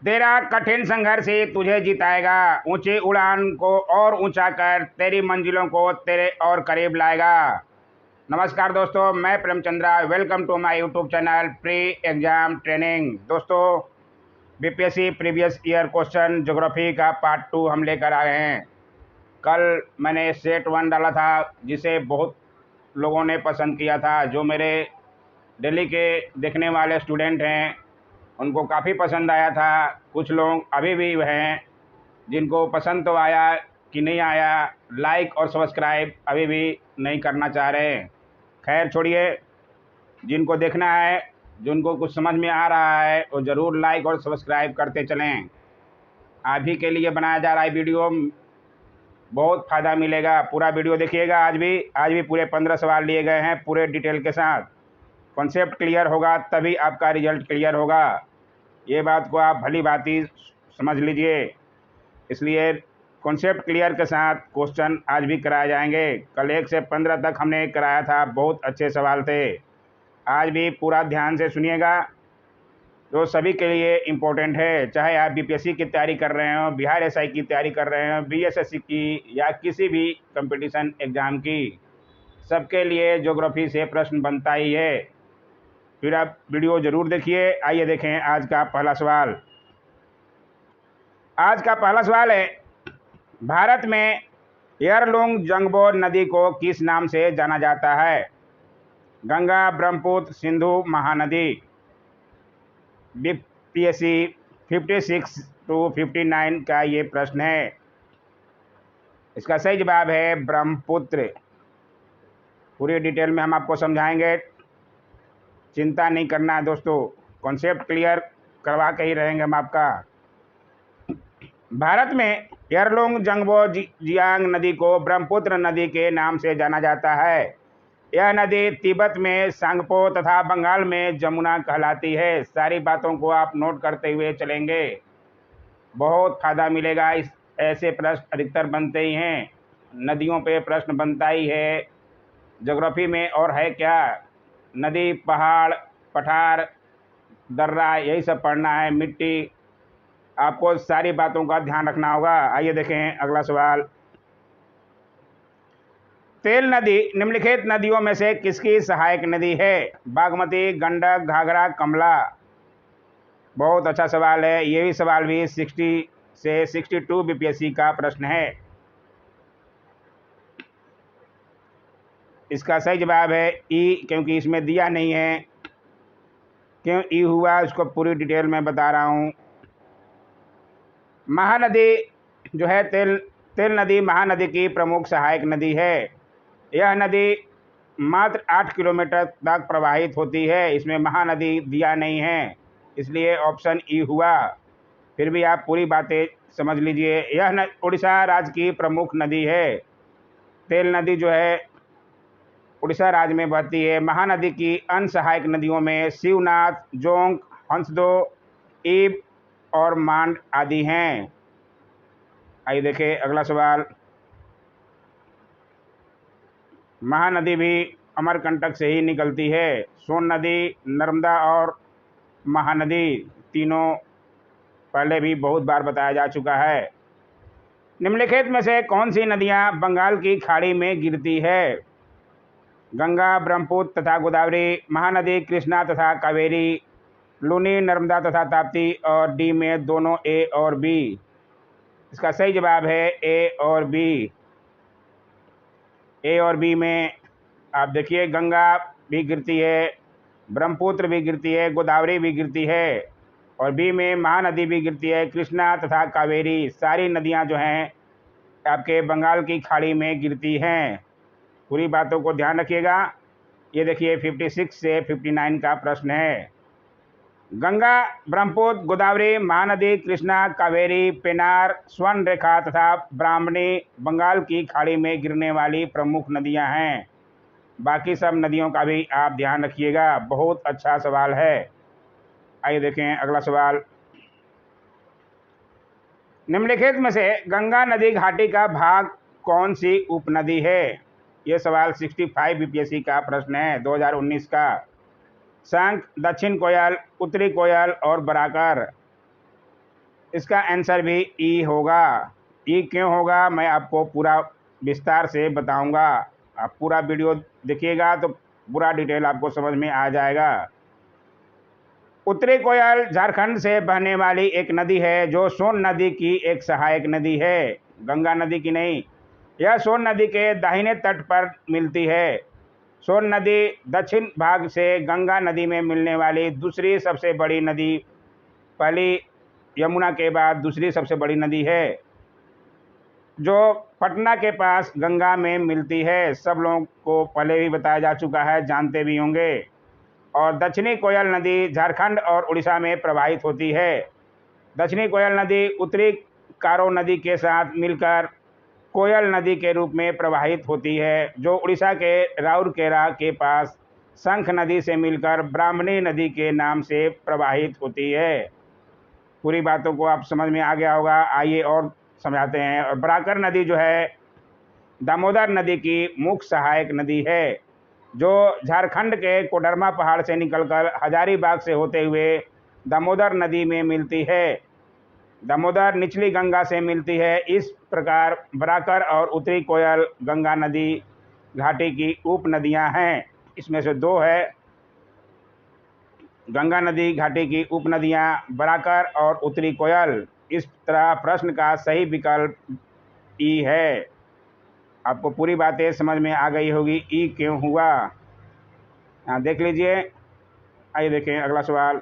तेरा कठिन संघर्ष ही तुझे जिताएगा। ऊंची उड़ान को और ऊंचा कर तेरी मंजिलों को तेरे और करीब लाएगा। नमस्कार दोस्तों, मैं Premchandra. Welcome to my YouTube channel pre exam training. दोस्तों, BPSC previous year question geography का पार्ट 2 हम लेकर आए हैं। कल मैंने सेट 1 डाला था, जिसे बहुत लोगों ने पसंद किया था। जो मेरे दिल्ली के देखने वाले स्टूडेंट हैं, उनको काफ़ी पसंद आया था। कुछ लोग अभी भी हैं जिनको पसंद तो आया कि नहीं आया, लाइक और सब्सक्राइब अभी भी नहीं करना चाह रहे हैं। खैर छोड़िए, जिनको देखना है, जिनको कुछ समझ में आ रहा है, वो ज़रूर लाइक और सब्सक्राइब करते चलें। आप ही के लिए बनाया जा रहा है वीडियो, बहुत फ़ायदा मिलेगा। पूरा वीडियो देखिएगा। आज भी पूरे 15 सवाल लिए गए हैं पूरे डिटेल के साथ। कॉन्सेप्ट क्लियर होगा तभी आपका रिजल्ट क्लियर होगा। ये बात को आप भली भांति समझ लीजिए। इसलिए कॉन्सेप्ट क्लियर के साथ क्वेश्चन आज भी कराए जाएंगे। कल 1 से 15 तक हमने कराया था, बहुत अच्छे सवाल थे। आज भी पूरा ध्यान से सुनिएगा, जो सभी के लिए इम्पोर्टेंट है। चाहे आप बीपीएससी की तैयारी कर रहे हो, बिहार एसआई की तैयारी कर रहे हो, बीएसएससी की या किसी भी कंपटीशन एग्ज़ाम की, सबके लिए ज्योग्राफी से प्रश्न बनता ही है। फिर आप वीडियो ज़रूर देखिए। आइए देखें आज का पहला सवाल। आज का पहला सवाल है, भारत में एयरलूंग जंगबो नदी को किस नाम से जाना जाता है? गंगा, ब्रह्मपुत्र, सिंधु, महानदी। बीपीएससी 56 टू 59 का ये प्रश्न है। इसका सही जवाब है ब्रह्मपुत्र। पूरी डिटेल में हम आपको समझाएंगे, चिंता नहीं करना है दोस्तों। कॉन्सेप्ट क्लियर करवा के ही रहेंगे हम आपका। भारत में एयरलूंग जंगबो जियांग नदी को ब्रह्मपुत्र नदी के नाम से जाना जाता है। यह नदी तिब्बत में सांगपो तथा बंगाल में जमुना कहलाती है। सारी बातों को आप नोट करते हुए चलेंगे, बहुत फ़ायदा मिलेगा। इस ऐसे प्रश्न अधिकतर बनते ही हैं। नदियों पे प्रश्न बनता ही है ज्योग्राफी में। और है क्या, नदी, पहाड़, पठार, दर्रा, यही सब पढ़ना है। मिट्टी, आपको सारी बातों का ध्यान रखना होगा। आइए देखें अगला सवाल। तेल नदी निम्नलिखित नदियों में से किसकी सहायक नदी है? बागमती, गंडक, घाघरा, कमला। बहुत अच्छा सवाल है। ये भी सवाल भी 60 से 62 बीपीएससी का प्रश्न है। इसका सही जवाब है ई, क्योंकि इसमें दिया नहीं है। क्यों ई हुआ, उसको पूरी डिटेल में बता रहा हूँ। महानदी जो है, तेल नदी महानदी की प्रमुख सहायक नदी है। यह नदी मात्र 8 किलोमीटर तक प्रवाहित होती है। इसमें महानदी दिया नहीं है, इसलिए ऑप्शन ई हुआ। फिर भी आप पूरी बातें समझ लीजिए। यह उड़ीसा राज्य की प्रमुख नदी है। तेल नदी जो है उड़ीसा राज्य में बहती है। महानदी की अन्य सहायक नदियों में शिवनाथ, जोंक, हंसदो, ईब और मांड आदि हैं। आइए देखें अगला सवाल। महानदी भी अमरकंटक से ही निकलती है। सोन नदी, नर्मदा और महानदी तीनों पहले भी बहुत बार बताया जा चुका है। निम्नलिखित में से कौन सी नदियां बंगाल की खाड़ी में गिरती है? गंगा, ब्रह्मपुत्र तथा गोदावरी, महानदी कृष्णा तथा कावेरी, लूनी, नर्मदा तथा ताप्ती, और डी में दोनों ए और बी। इसका सही जवाब है ए और बी। ए और बी में आप देखिए, गंगा भी गिरती है, ब्रह्मपुत्र भी गिरती है, गोदावरी भी गिरती है, और बी में महानदी भी गिरती है, कृष्णा तथा कावेरी। सारी नदियां जो हैं आपके बंगाल की खाड़ी में गिरती हैं। पूरी बातों को ध्यान रखिएगा। ये देखिए 56 से 59 का प्रश्न है। गंगा, ब्रह्मपुत्र, गोदावरी, महानदी, कृष्णा, कावेरी, पेनार, स्वर्ण रेखा तथा ब्राह्मणी बंगाल की खाड़ी में गिरने वाली प्रमुख नदियां हैं। बाकी सब नदियों का भी आप ध्यान रखिएगा। बहुत अच्छा सवाल है। आइए देखें अगला सवाल। निम्नलिखित में से गंगा नदी घाटी का भाग कौन सी उपनदी है? ये सवाल 65 बीपीएससी का प्रश्न है 2019 का। शंख, दक्षिण कोयल, उत्तरी कोयल और बराकर। इसका आंसर भी ई होगा। ई क्यों होगा मैं आपको पूरा विस्तार से बताऊंगा। आप पूरा वीडियो देखिएगा तो पूरा डिटेल आपको समझ में आ जाएगा। उत्तरी कोयल झारखंड से बहने वाली एक नदी है जो सोन नदी की एक सहायक नदी है, गंगा नदी की नहीं। यह सोन नदी के दाहिने तट पर मिलती है। सोन नदी दक्षिण भाग से गंगा नदी में मिलने वाली दूसरी सबसे बड़ी नदी, पहली यमुना के बाद दूसरी सबसे बड़ी नदी है, जो पटना के पास गंगा में मिलती है। सब लोगों को पहले भी बताया जा चुका है, जानते भी होंगे। और दक्षिणी कोयल नदी झारखंड और उड़ीसा में प्रवाहित होती है। दक्षिणी कोयल नदी उत्तरी कारो नदी के साथ मिलकर कोयल नदी के रूप में प्रवाहित होती है, जो उड़ीसा के राउरकेला के पास शंख नदी से मिलकर ब्राह्मणी नदी के नाम से प्रवाहित होती है। पूरी बातों को आप समझ में आ गया होगा। आइए और समझाते हैं। और बराकर नदी जो है दामोदर नदी की मुख्य सहायक नदी है, जो झारखंड के कोडरमा पहाड़ से निकलकर हजारीबाग से होते हुए दामोदर नदी में मिलती है। दामोदर निचली गंगा से मिलती है। इस प्रकार बराकर और उत्तरी कोयल गंगा नदी घाटी की उप नदियाँ हैं। इसमें से दो है गंगा नदी घाटी की उप नदियाँ बराकर और उत्तरी कोयल। इस तरह प्रश्न का सही विकल्प ई है। आपको पूरी बातें समझ में आ गई होगी ई क्यों हुआ। यहाँ देख लीजिए। आइए देखें अगला सवाल।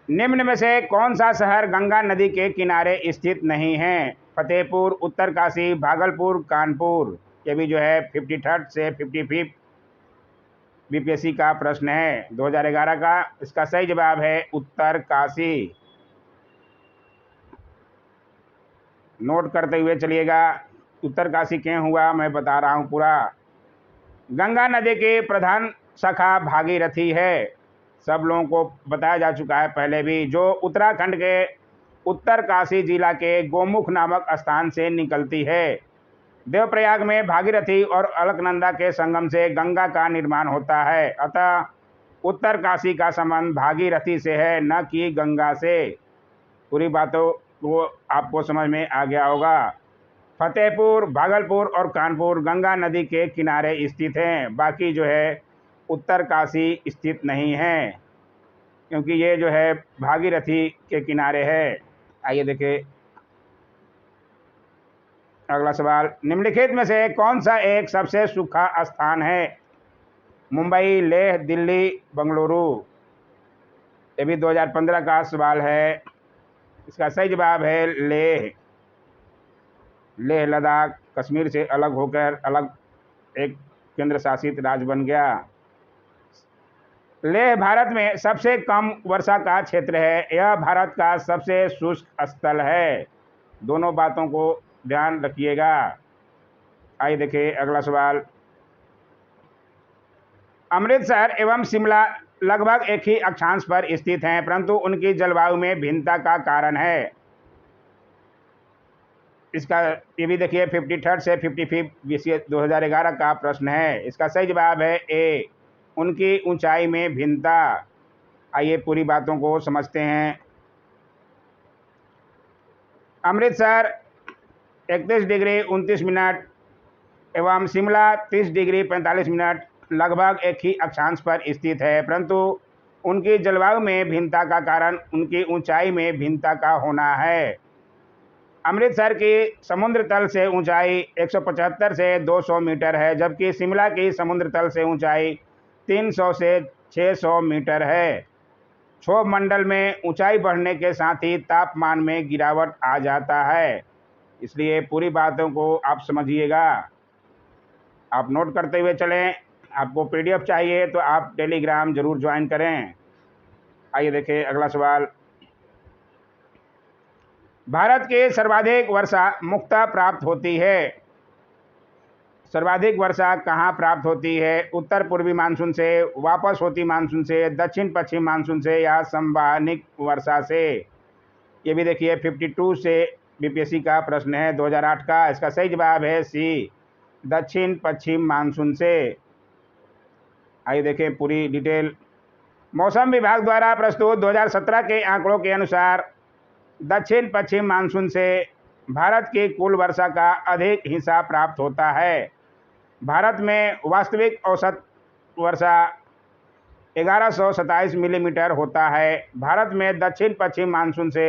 निम्न में से कौन सा शहर गंगा नदी के किनारे स्थित नहीं है? फतेहपुर, उत्तरकाशी, भागलपुर, कानपुर। ये भी जो है 53 से 55 बीपीएससी का प्रश्न है 2011 का। इसका सही जवाब है उत्तरकाशी। नोट करते हुए चलिएगा। उत्तरकाशी क्यों हुआ मैं बता रहा हूँ पूरा। गंगा नदी की प्रधान शाखा भागीरथी है। सब लोगों को बताया जा चुका है पहले भी, जो उत्तराखंड के उत्तरकाशी जिला के गोमुख नामक स्थान से निकलती है। देवप्रयाग में भागीरथी और अलकनंदा के संगम से गंगा का निर्माण होता है। अतः उत्तरकाशी का संबंध भागीरथी से है, न कि गंगा से। पूरी बातों को आपको समझ में आ गया होगा। फतेहपुर, भागलपुर और कानपुर गंगा नदी के किनारे स्थित हैं। बाकी जो है उत्तरकाशी स्थित नहीं है, क्योंकि ये जो है भागीरथी के किनारे है। आइए देखें अगला सवाल। निम्नलिखित में से कौन सा एक सबसे सूखा स्थान है? मुंबई, लेह, दिल्ली, बंगलुरु। ये भी 2015 का सवाल है। इसका सही जवाब है लेह। लेह लद्दाख कश्मीर से अलग होकर अलग एक केंद्र शासित राज्य बन गया। लेह भारत में सबसे कम वर्षा का क्षेत्र है। यह भारत का सबसे शुष्क स्थल है। दोनों बातों को ध्यान रखिएगा। आइए देखिए अगला सवाल। अमृतसर एवं शिमला लगभग एक ही अक्षांश पर स्थित हैं, परंतु उनकी जलवायु में भिन्नता का कारण है। इसका ये भी देखिए 53 से 55 बीसीए 2011 का प्रश्न है। इसका सही जवाब है ए, उनकी ऊंचाई में भिन्नता। आइए पूरी बातों को समझते हैं। अमृतसर 31 डिग्री 29 मिनट एवं शिमला 30 डिग्री 45 मिनट लगभग एक ही अक्षांश पर स्थित है, परंतु उनकी जलवायु में भिन्नता का कारण उनकी ऊंचाई में भिन्नता का होना है। अमृतसर की समुद्र तल से ऊंचाई 175 से 200 मीटर है, जबकि शिमला की समुद्र तल से ऊंचाई 300 से 600 मीटर है। क्षोभ मंडल में ऊंचाई बढ़ने के साथ ही तापमान में गिरावट आ जाता है, इसलिए पूरी बातों को आप समझिएगा। आप नोट करते हुए चलें। आपको पीडीएफ चाहिए तो आप टेलीग्राम जरूर ज्वाइन करें। आइए देखें अगला सवाल। भारत की सर्वाधिक वर्षा मुख्यतः प्राप्त होती है। सर्वाधिक वर्षा कहाँ प्राप्त होती है? उत्तर पूर्वी मानसून से, वापस होती मानसून से, दक्षिण पश्चिम मानसून से या संवहनिक वर्षा से। ये भी देखिए 52 से बीपीएससी का प्रश्न है 2008 का। इसका सही जवाब है सी, दक्षिण पश्चिम मानसून से। आइए देखें पूरी डिटेल। मौसम विभाग द्वारा प्रस्तुत 2017 के आंकड़ों के अनुसार दक्षिण पश्चिम मानसून से भारत की कुल वर्षा का अधिक हिस्सा प्राप्त होता है। भारत में वास्तविक औसत वर्षा 1127 मिलीमीटर होता है। भारत में दक्षिण पश्चिम मानसून से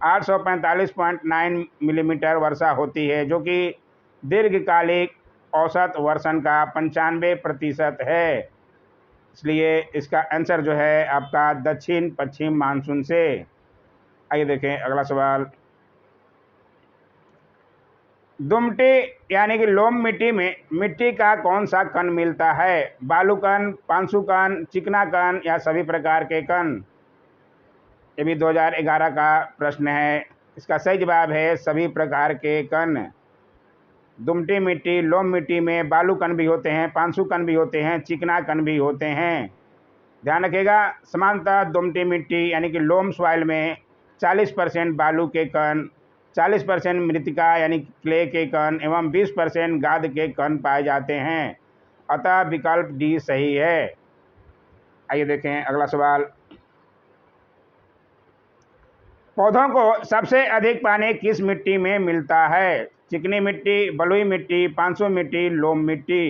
845.9 मिलीमीटर वर्षा होती है, जो कि दीर्घकालिक औसत वर्षण का 95% है। इसलिए इसका आंसर जो है आपका दक्षिण पश्चिम मानसून से। आइए देखें अगला सवाल। दुमटी यानी कि लोम मिट्टी में मिट्टी का कौन सा कण मिलता है? बालू कण, पांसु कण, चिकना कण या सभी प्रकार के कण? ये भी 2011 का प्रश्न है। इसका सही जवाब है सभी प्रकार के कण। दुमटी मिट्टी, लोम मिट्टी में बालू कण भी होते हैं, पांसु कण भी होते हैं, चिकना कण भी होते हैं। ध्यान रखिएगा, समानतः दुमटी मिट्टी यानी कि लोम सॉइल में 40% बालू के कण, 40% मृतिका यानी क्ले के कण एवं 20% गाद के कण पाए जाते हैं। अतः विकल्प डी सही है। आइए देखें अगला सवाल। पौधों को सबसे अधिक पानी किस मिट्टी में मिलता है? चिकनी मिट्टी, बलुई मिट्टी, पांसु मिट्टी, लोम मिट्टी?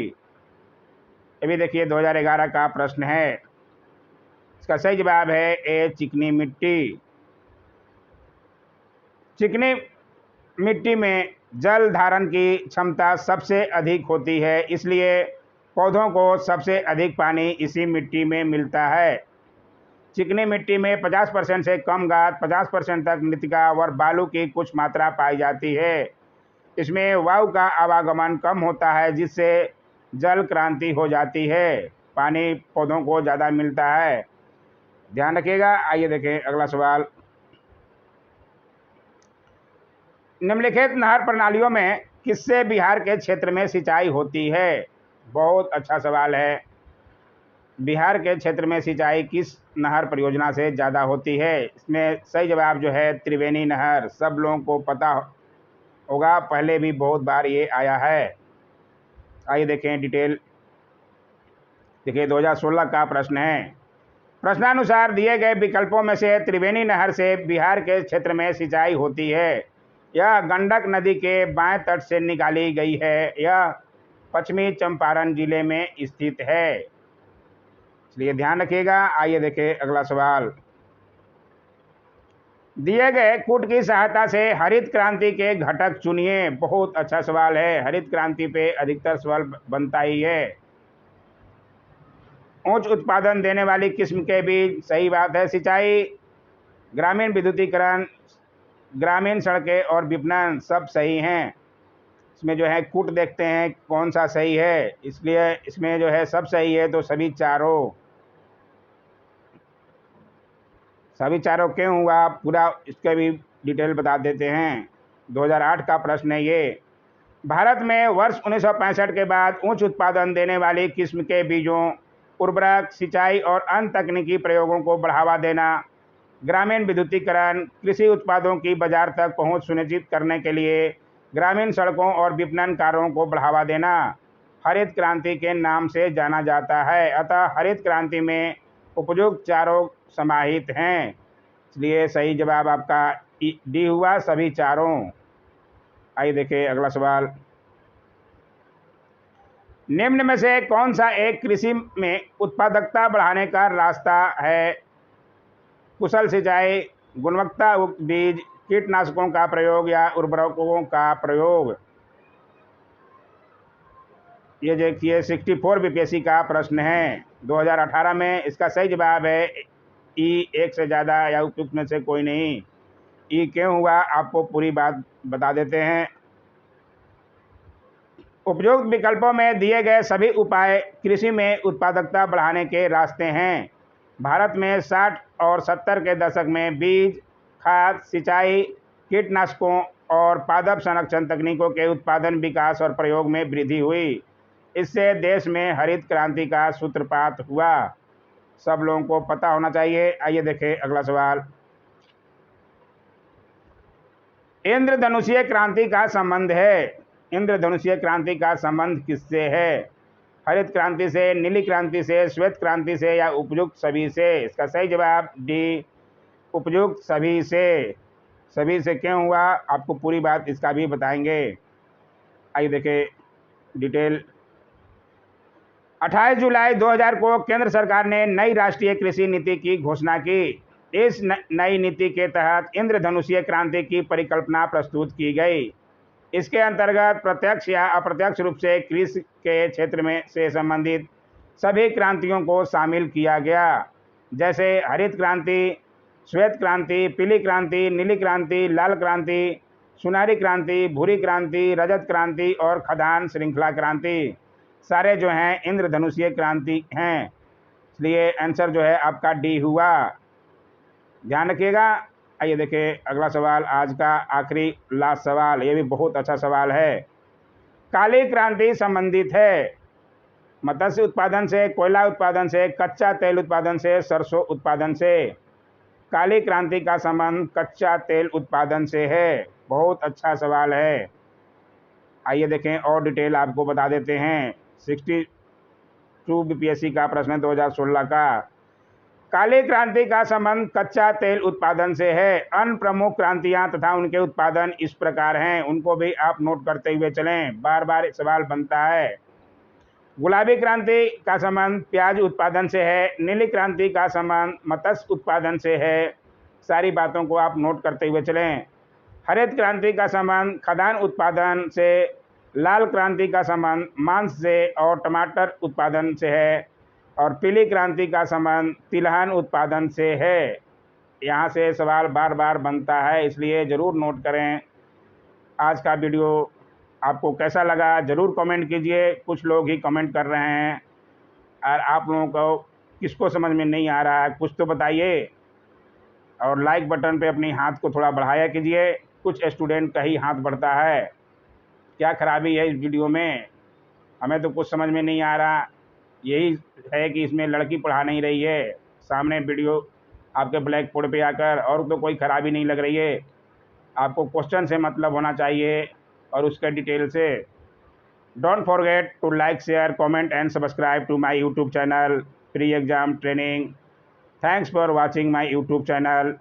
ये भी देखिए 2011 का प्रश्न है। इसका सही जवाब है ए, चिकनी मिट्टी। चिकनी मिट्टी में जल धारण की क्षमता सबसे अधिक होती है, इसलिए पौधों को सबसे अधिक पानी इसी मिट्टी में मिलता है। चिकनी मिट्टी में 50% से कम गाद, 50% तक मृतिका और बालू की कुछ मात्रा पाई जाती है। इसमें वायु का आवागमन कम होता है, जिससे जल क्रांति हो जाती है। पानी पौधों को ज़्यादा मिलता है। ध्यान रखिएगा। आइए देखें अगला सवाल। निम्नलिखित नहर प्रणालियों में किससे बिहार के क्षेत्र में सिंचाई होती है? बहुत अच्छा सवाल है। बिहार के क्षेत्र में सिंचाई किस नहर परियोजना से ज़्यादा होती है? इसमें सही जवाब जो है त्रिवेणी नहर। सब लोगों को पता होगा, पहले भी बहुत बार ये आया है। आइए देखें डिटेल। देखिए 2016 का प्रश्न है। प्रश्नानुसार दिए गए विकल्पों में से त्रिवेणी नहर से बिहार के क्षेत्र में सिंचाई होती है। यह गंडक नदी के बाएं तट से निकाली गई है। यह पश्चिमी चंपारण जिले में स्थित है, इसलिए ध्यान रखिएगा। आइए देखें अगला सवाल। दिए गए कूट की सहायता से हरित क्रांति के घटक चुनिए। बहुत अच्छा सवाल है। हरित क्रांति पे अधिकतर सवाल बनता ही है। उच्च उत्पादन देने वाली किस्म के बीज, सही बात है। सिंचाई, ग्रामीण विद्युतीकरण, ग्रामीण सड़कें और विपणन, सब सही हैं। इसमें जो है कूट देखते हैं कौन सा सही है, इसलिए इसमें जो है सब सही है, तो सभी चारों क्यों हुआ पूरा इसका भी डिटेल बता देते हैं। 2008 का प्रश्न है ये। भारत में वर्ष 1965 के बाद उच्च उत्पादन देने वाली किस्म के बीजों, उर्वरक, सिंचाई और अन्य तकनीकी प्रयोगों को बढ़ावा देना, ग्रामीण विद्युतीकरण, कृषि उत्पादों की बाजार तक पहुंच सुनिश्चित करने के लिए ग्रामीण सड़कों और विपणन कार्यों को बढ़ावा देना हरित क्रांति के नाम से जाना जाता है। अतः हरित क्रांति में उपयुक्त चारों समाहित हैं, इसलिए सही जवाब आपका डी हुआ, सभी चारों। आइए देखें अगला सवाल। निम्न में से कौन सा एक कृषि में उत्पादकता बढ़ाने का रास्ता है? कुशल सिंचाई, गुणवत्ता युक्त बीज, कीटनाशकों का प्रयोग या उर्वरकों का प्रयोग? ये देखिए 64 बीपीएससी का प्रश्न है 2018 में। इसका सही जवाब है ई, एक से ज़्यादा या उपयुक्त में से कोई नहीं। ई क्यों हुआ आपको पूरी बात बता देते हैं। उपयुक्त विकल्पों में दिए गए सभी उपाय कृषि में उत्पादकता बढ़ाने के रास्ते हैं। भारत में 60 और 70 के दशक में बीज, खाद, सिंचाई, कीटनाशकों और पादप संरक्षण तकनीकों के उत्पादन, विकास और प्रयोग में वृद्धि हुई। इससे देश में हरित क्रांति का सूत्रपात हुआ। सब लोगों को पता होना चाहिए। आइए देखें अगला सवाल। इंद्रधनुषीय क्रांति का संबंध है। इंद्रधनुषीय क्रांति का संबंध किससे है? हरित क्रांति से, नीली क्रांति से, श्वेत क्रांति से या उपयुक्त सभी से? इसका सही जवाब डी, उपयुक्त सभी से। सभी से क्यों हुआ, आपको पूरी बात इसका भी बताएंगे। आइए देखें डिटेल। 28 जुलाई 2000 को केंद्र सरकार ने नई राष्ट्रीय कृषि नीति की घोषणा की। इस नई नीति के तहत इंद्रधनुषीय क्रांति की परिकल्पना प्रस्तुत की गई। इसके अंतर्गत प्रत्यक्ष या अप्रत्यक्ष रूप से कृषि के क्षेत्र में से संबंधित सभी क्रांतियों को शामिल किया गया, जैसे हरित क्रांति, श्वेत क्रांति, पीली क्रांति, नीली क्रांति, लाल क्रांति, सुनहरी क्रांति, भूरी क्रांति, रजत क्रांति और खदान श्रृंखला क्रांति। सारे जो हैं इंद्रधनुषीय क्रांति हैं, इसलिए आंसर जो है आपका डी हुआ। ध्यान रखिएगा। आइए देखिए अगला सवाल, आज का आखिरी लास्ट सवाल, ये भी बहुत अच्छा सवाल है। काली क्रांति संबंधित है मत्स्य उत्पादन से, कोयला उत्पादन से, कच्चा तेल उत्पादन से, सरसों उत्पादन से। काली क्रांति का संबंध कच्चा तेल उत्पादन से है। बहुत अच्छा सवाल है। आइए देखें और डिटेल आपको बता देते हैं। 62 बीपीएससी का प्रश्न है 2016 का। काली क्रांति का संबंध कच्चा तेल उत्पादन से है। अन्य प्रमुख क्रांतियां तथा उनके उत्पादन इस प्रकार हैं, उनको भी आप नोट करते हुए चलें, बार बार सवाल बनता है। गुलाबी क्रांति का संबंध प्याज उत्पादन से है। नीली क्रांति का संबंध मत्स्य उत्पादन से है। सारी बातों को आप नोट करते हुए चलें। हरित क्रांति का संबंध खदान उत्पादन से। लाल क्रांति का संबंध मांस से और टमाटर उत्पादन से है। और पीली क्रांति का संबंध तिलहन उत्पादन से है। यहाँ से सवाल बार बार बनता है, इसलिए ज़रूर नोट करें। आज का वीडियो आपको कैसा लगा ज़रूर कमेंट कीजिए। कुछ लोग ही कमेंट कर रहे हैं और आप लोगों को किसको समझ में नहीं आ रहा है कुछ तो बताइए। और लाइक बटन पे अपनी हाथ को थोड़ा बढ़ाया कीजिए। कुछ स्टूडेंट का ही हाथ बढ़ता है। क्या खराबी है इस वीडियो में, हमें तो कुछ समझ में नहीं आ रहा। यही है कि इसमें लड़की पढ़ा नहीं रही है, सामने वीडियो आपके ब्लैक बोर्ड पे आकर, और तो कोई खराबी नहीं लग रही है। आपको क्वेश्चन से मतलब होना चाहिए और उसके डिटेल से। Don't forget to like, share, comment and subscribe to my YouTube channel pre exam training. Thanks for watching my YouTube channel.